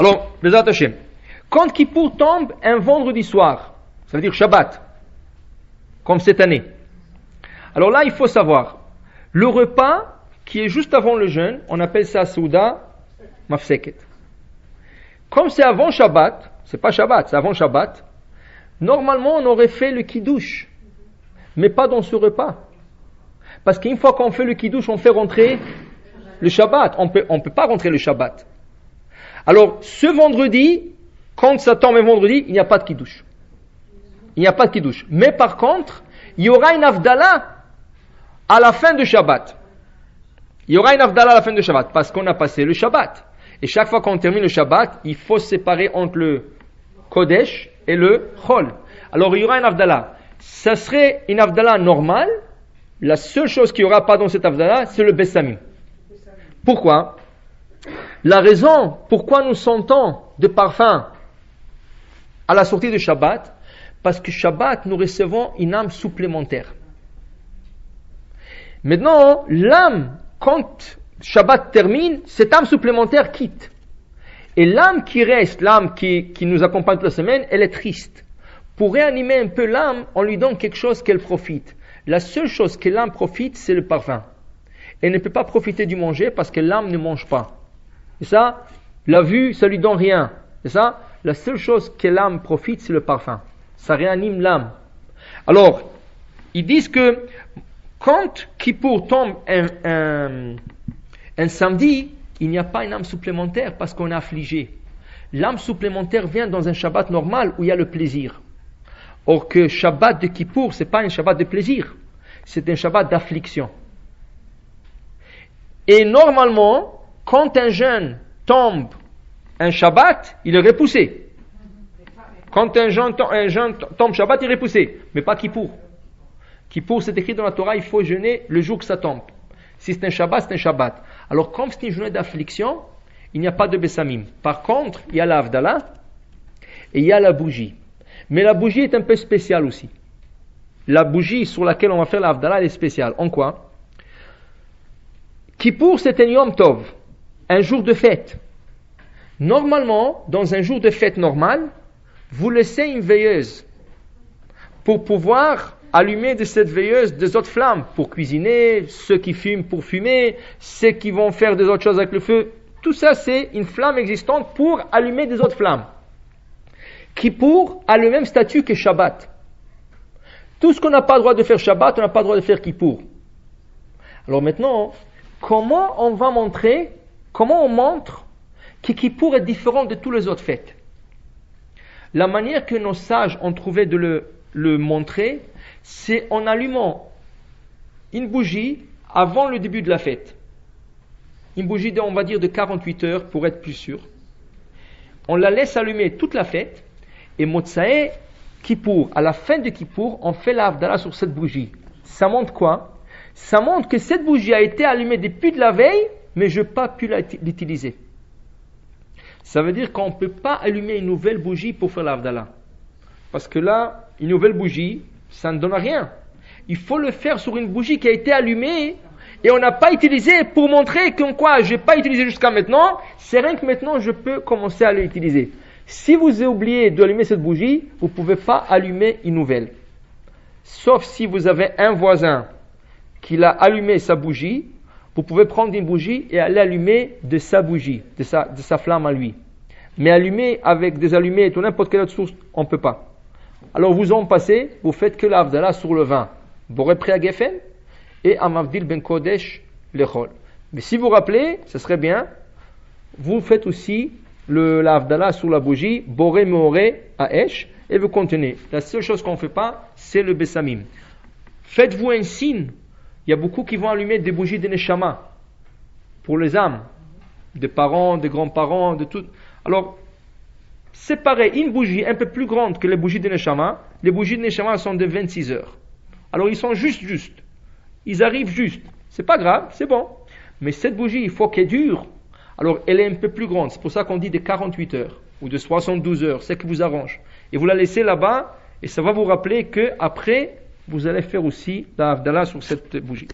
Alors, Bezat Hashem, quand Kippour tombe un vendredi soir, ça veut dire Shabbat, comme cette année. Alors là, il faut savoir, le repas qui est juste avant le jeûne, on appelle ça Souda Mafseket. Comme c'est avant Shabbat, c'est pas Shabbat, c'est avant Shabbat, normalement on aurait fait le Kiddush, mais pas dans ce repas. Parce qu'une fois qu'on fait le Kiddush, on fait rentrer le Shabbat. On peut pas rentrer le Shabbat. Alors, ce vendredi, quand ça tombe un vendredi, il n'y a pas de Kiddush. Il n'y a pas de Kiddush. Mais par contre, il y aura une Havdalah à la fin de Shabbat. Il y aura une Havdalah à la fin de Shabbat, parce qu'on a passé le Shabbat. Et chaque fois qu'on termine le Shabbat, il faut séparer entre le Kodesh et le Chol. Alors, il y aura une Havdalah. Ça serait une Havdalah normale. La seule chose qu'il n'y aura pas dans cette Havdalah, c'est le Bessamim. Pourquoi? La raison pourquoi nous sentons de parfum à la sortie de Shabbat, parce que Shabbat, nous recevons une âme supplémentaire. Maintenant, l'âme, quand Shabbat termine, cette âme supplémentaire quitte. Et l'âme qui reste, l'âme qui nous accompagne toute la semaine, elle est triste. Pour réanimer un peu l'âme, on lui donne quelque chose qu'elle profite. La seule chose que l'âme profite, c'est le parfum. Elle ne peut pas profiter du manger parce que l'âme ne mange pas. Et ça, la vue, ça lui donne rien. Et ça, la seule chose que l'âme profite, c'est le parfum. Ça réanime l'âme. Alors, ils disent que quand Kippour tombe un samedi, il n'y a pas une âme supplémentaire parce qu'on est affligé. L'âme supplémentaire vient dans un Shabbat normal où il y a le plaisir. Or que Shabbat de Kippour, c'est pas un Shabbat de plaisir, c'est un Shabbat d'affliction. Et normalement, quand un jeune tombe un Shabbat, il est repoussé. Quand un jeune tombe Shabbat, il est repoussé, mais pas Kippour. Kippour, c'est écrit dans la Torah, il faut jeûner le jour que ça tombe. Si c'est un Shabbat, c'est un Shabbat. Alors, comme c'est une journée d'affliction, il n'y a pas de Bessamim. Par contre, il y a la Havdalah et il y a la bougie. Mais la bougie est un peu spéciale aussi. La bougie sur laquelle on va faire la Havdalah, elle est spéciale. En quoi? Kippour, c'est un Yom Tov, un jour de fête. Normalement, dans un jour de fête normal, vous laissez une veilleuse pour pouvoir allumer de cette veilleuse des autres flammes, pour cuisiner, ceux qui fument pour fumer, ceux qui vont faire des autres choses avec le feu. Tout ça, c'est une flamme existante pour allumer des autres flammes. Kippour a le même statut que Shabbat. Tout ce qu'on n'a pas le droit de faire Shabbat, on n'a pas le droit de faire Kippour. Alors maintenant, comment on montre que Kippour est différent de toutes les autres fêtes? La manière que nos sages ont trouvé de le montrer, c'est en allumant une bougie avant le début de la fête. Une bougie, on va dire, de 48 heures pour être plus sûr. On la laisse allumer toute la fête. Et Motsae Kippour, à la fin de Kippour, on fait la Havdalah sur cette bougie. Ça montre quoi? Ça montre que cette bougie a été allumée depuis de la veille, mais je n'ai pas pu l'utiliser. Ça veut dire qu'on ne peut pas allumer une nouvelle bougie pour faire la Havdalah. Parce que là, une nouvelle bougie, ça ne donne rien. Il faut le faire sur une bougie qui a été allumée et on n'a pas utilisé pour montrer que quoi, je n'ai pas utilisé jusqu'à maintenant, c'est rien que maintenant je peux commencer à l'utiliser. Si vous avez oublié d'allumer cette bougie, vous ne pouvez pas allumer une nouvelle. Sauf si vous avez un voisin qui a allumé sa bougie, vous pouvez prendre une bougie et aller allumer de sa bougie, de sa flamme à lui. Mais allumer avec des allumettes ou n'importe quelle autre source, on ne peut pas. Alors vous en passez, vous faites que la Havdalah sur le vin. Boré Priya Gefen et Amavdil Ben Kodesh Lechol. Mais si vous vous rappelez, ce serait bien, vous faites aussi la Havdalah sur la bougie, Boré Meoré Aesh, et vous continuez. La seule chose qu'on ne fait pas, c'est le Bessamim. Faites-vous un signe. Il y a beaucoup qui vont allumer des bougies de Neshama pour les âmes, des parents, des grands-parents, de tout. Alors, c'est pareil, une bougie un peu plus grande que les bougies de Neshama. Les bougies de Neshama sont de 26 heures. Alors, ils sont juste. Ils arrivent juste. C'est pas grave, c'est bon. Mais cette bougie, il faut qu'elle dure. Alors, elle est un peu plus grande. C'est pour ça qu'on dit de 48 heures ou de 72 heures. C'est ce qui vous arrange. Et vous la laissez là-bas et ça va vous rappeler que après, vous allez faire aussi la Havdalah sur cette bougie.